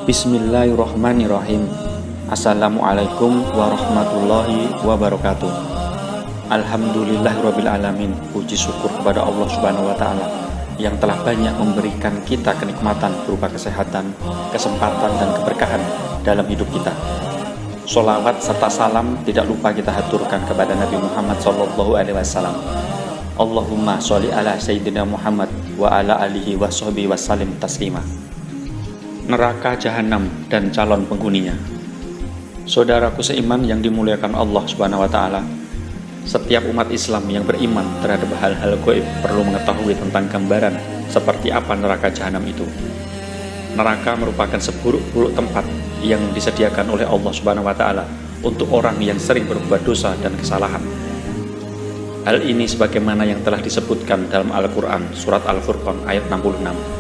Bismillahirrahmanirrahim. Assalamualaikum warahmatullahi wabarakatuh. Alhamdulillahirabbil alamin. Puji syukur kepada Allah Subhanahu wa taala yang telah banyak memberikan kita kenikmatan berupa kesehatan, kesempatan dan keberkahan dalam hidup kita. Sholawat serta salam tidak lupa kita haturkan kepada Nabi Muhammad SAW. Allahumma sholli ala Sayyidina Muhammad wa ala alihi wa sahbihi wa sallim taslima. Neraka jahanam dan calon penghuninya. Saudaraku seiman yang dimuliakan Allah Subhanahu wa taala, setiap umat Islam yang beriman terhadap hal-hal gaib perlu mengetahui tentang gambaran seperti apa neraka jahanam itu. Neraka merupakan seburuk-buruk tempat yang disediakan oleh Allah Subhanahu wa taala untuk orang yang sering berbuat dosa dan kesalahan. Hal ini sebagaimana yang telah disebutkan dalam Al-Quran surat Al-Furqan ayat 66.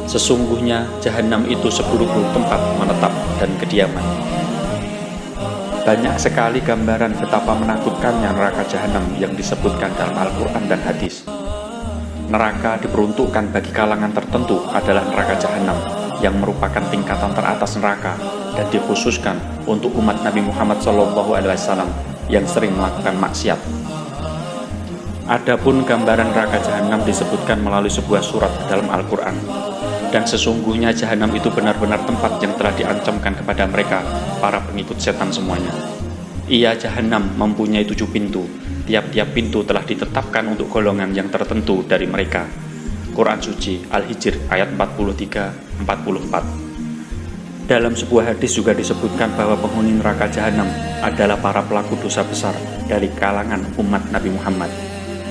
Sesungguhnya jahanam itu seburuk-buruk tempat menetap dan kediaman. Banyak sekali gambaran betapa menakutkannya neraka jahanam yang disebutkan dalam Al-Quran dan hadis. Neraka diperuntukkan bagi kalangan tertentu adalah neraka jahanam yang merupakan tingkatan teratas neraka dan dikhususkan untuk umat Nabi Muhammad SAW yang sering melakukan maksiat. Adapun gambaran neraka jahanam disebutkan melalui sebuah surat dalam Al-Quran. Dan sesungguhnya jahanam itu benar-benar tempat yang telah diancamkan kepada mereka, para pengikut setan semuanya. Ia jahanam mempunyai 7 pintu. Tiap-tiap pintu telah ditetapkan untuk golongan yang tertentu dari mereka. Quran Suci Al-Hijr ayat 43-44. Dalam sebuah hadis juga disebutkan bahwa penghuni neraka jahanam adalah para pelaku dosa besar dari kalangan umat Nabi Muhammad.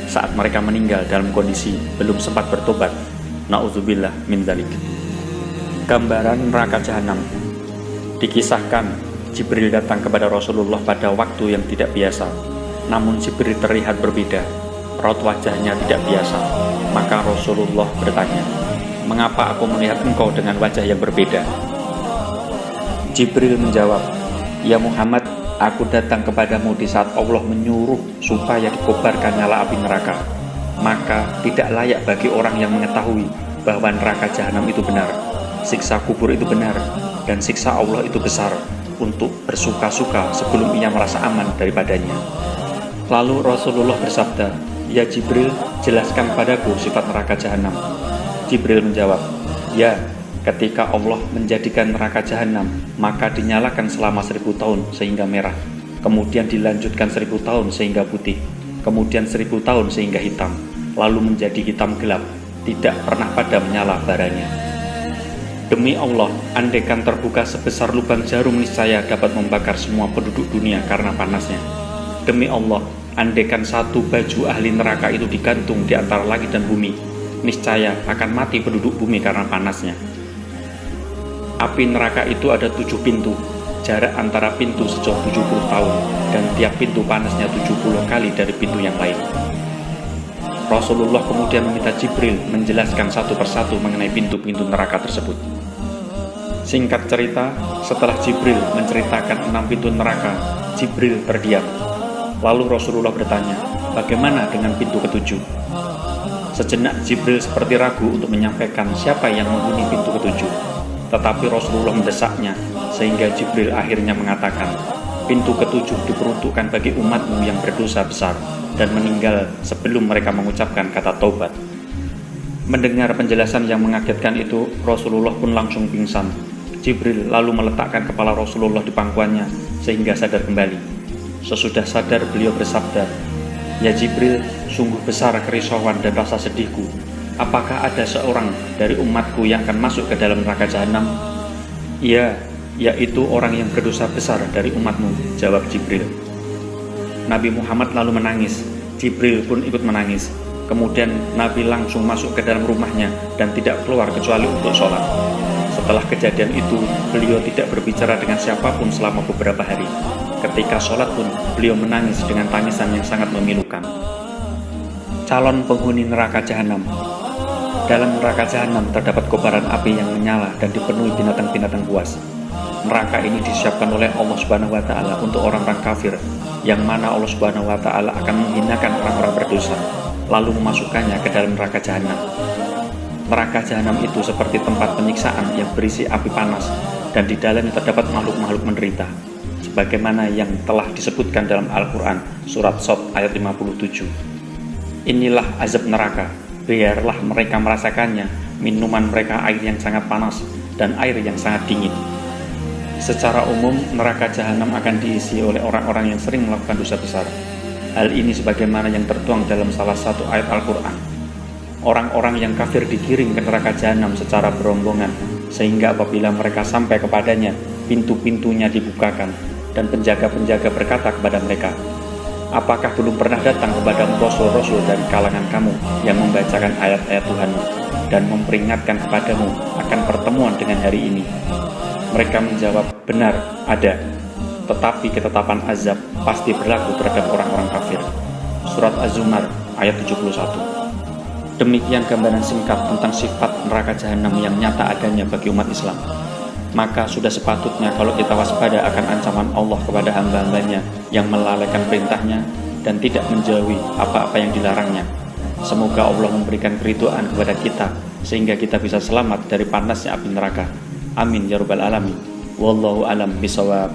Saat mereka meninggal dalam kondisi belum sempat bertobat. Na'udzubillah min dzalik. Gambaran neraka jahanam. Dikisahkan Jibril datang kepada Rasulullah pada waktu yang tidak biasa. Namun Jibril terlihat berbeda. Raut wajahnya tidak biasa. Maka Rasulullah bertanya, "Mengapa aku melihat engkau dengan wajah yang berbeda?" Jibril menjawab, "Ya Muhammad, aku datang kepadamu di saat Allah menyuruh supaya dikobarkan nyala api neraka. Maka tidak layak bagi orang yang mengetahui bahwa neraka jahanam itu benar, siksa kubur itu benar, dan siksa Allah itu besar, untuk bersuka-suka sebelum ia merasa aman daripadanya." Lalu Rasulullah bersabda, "Ya Jibril, jelaskan padaku sifat neraka jahanam." Jibril menjawab, "Ya, ketika Allah menjadikan neraka jahanam, maka dinyalakan selama 1000 tahun sehingga merah, kemudian dilanjutkan 1000 tahun sehingga putih, kemudian 1000 tahun sehingga hitam, lalu menjadi hitam gelap, tidak pernah pada menyala baranya. Demi Allah, andaikan terbuka sebesar lubang jarum niscaya dapat membakar semua penduduk dunia karena panasnya. Demi Allah, andaikan satu baju ahli neraka itu digantung di antara langit dan bumi, niscaya akan mati penduduk bumi karena panasnya. Api neraka itu ada 7 pintu. Jarak antara pintu sejauh 70 tahun dan tiap pintu panasnya 70 kali dari pintu yang lain. Rasulullah kemudian meminta Jibril menjelaskan satu persatu mengenai pintu-pintu neraka tersebut. Singkat cerita, setelah Jibril menceritakan 6 pintu neraka, Jibril terdiam. Lalu Rasulullah bertanya, "Bagaimana dengan pintu ke-7?" Sejenak Jibril seperti ragu untuk menyampaikan siapa yang menghuni pintu ke-7. Tetapi Rasulullah mendesaknya, sehingga Jibril akhirnya mengatakan, "Pintu ke-7 diperuntukkan bagi umatmu yang berdosa besar dan meninggal sebelum mereka mengucapkan kata taubat." Mendengar penjelasan yang mengagetkan itu, Rasulullah pun langsung pingsan. Jibril lalu meletakkan kepala Rasulullah di pangkuannya sehingga sadar kembali. Sesudah sadar beliau bersabda, "Ya Jibril, sungguh besar kerisauan dan rasa sedihku. Apakah ada seorang dari umatku yang akan masuk ke dalam neraka jahanam?" "Iya, yaitu orang yang berdosa besar dari umatmu," jawab Jibril. Nabi Muhammad lalu menangis. Jibril pun ikut menangis. Kemudian Nabi langsung masuk ke dalam rumahnya dan tidak keluar kecuali untuk sholat. Setelah kejadian itu, beliau tidak berbicara dengan siapapun selama beberapa hari. Ketika sholat pun, beliau menangis dengan tangisan yang sangat memilukan. Calon penghuni neraka jahanam. Dalam neraka jahanam terdapat kobaran api yang menyala dan dipenuhi binatang-binatang buas. Neraka ini disiapkan oleh Allah Subhanahu wa taala untuk orang-orang kafir, yang mana Allah Subhanahu wa taala akan menghinakan orang-orang berdosa, lalu memasukkannya ke dalam neraka jahanam. Neraka jahanam itu seperti tempat penyiksaan yang berisi api panas, dan di dalamnya terdapat makhluk-makhluk menderita, sebagaimana yang telah disebutkan dalam Al-Quran surat Shad ayat 57. Inilah azab neraka, biarlah mereka merasakannya, minuman mereka air yang sangat panas dan air yang sangat dingin. Secara umum, neraka jahanam akan diisi oleh orang-orang yang sering melakukan dosa besar. Hal ini sebagaimana yang tertuang dalam salah satu ayat Al-Quran. Orang-orang yang kafir digiring ke neraka jahanam secara berombongan, sehingga apabila mereka sampai kepadanya, pintu-pintunya dibukakan, dan penjaga-penjaga berkata kepada mereka, "Apakah belum pernah datang kepadamu rasul-rasul dari kalangan kamu yang membacakan ayat-ayat Tuhanmu dan memperingatkan kepadamu akan pertemuan dengan hari ini?" Mereka menjawab, "Benar, ada. Tetapi ketetapan azab pasti berlaku terhadap orang-orang kafir." Surat Az-Zumar ayat 71. Demikian gambaran singkat tentang sifat neraka jahanam yang nyata adanya bagi umat Islam. Maka sudah sepatutnya kalau kita waspada akan ancaman Allah kepada hamba-hambanya yang melalaikan perintahnya dan tidak menjauhi apa-apa yang dilarangnya. Semoga Allah memberikan keridhaan kepada kita sehingga kita bisa selamat dari panasnya api neraka. Amin ya rabbal alamin. Wallahu alam bisawab.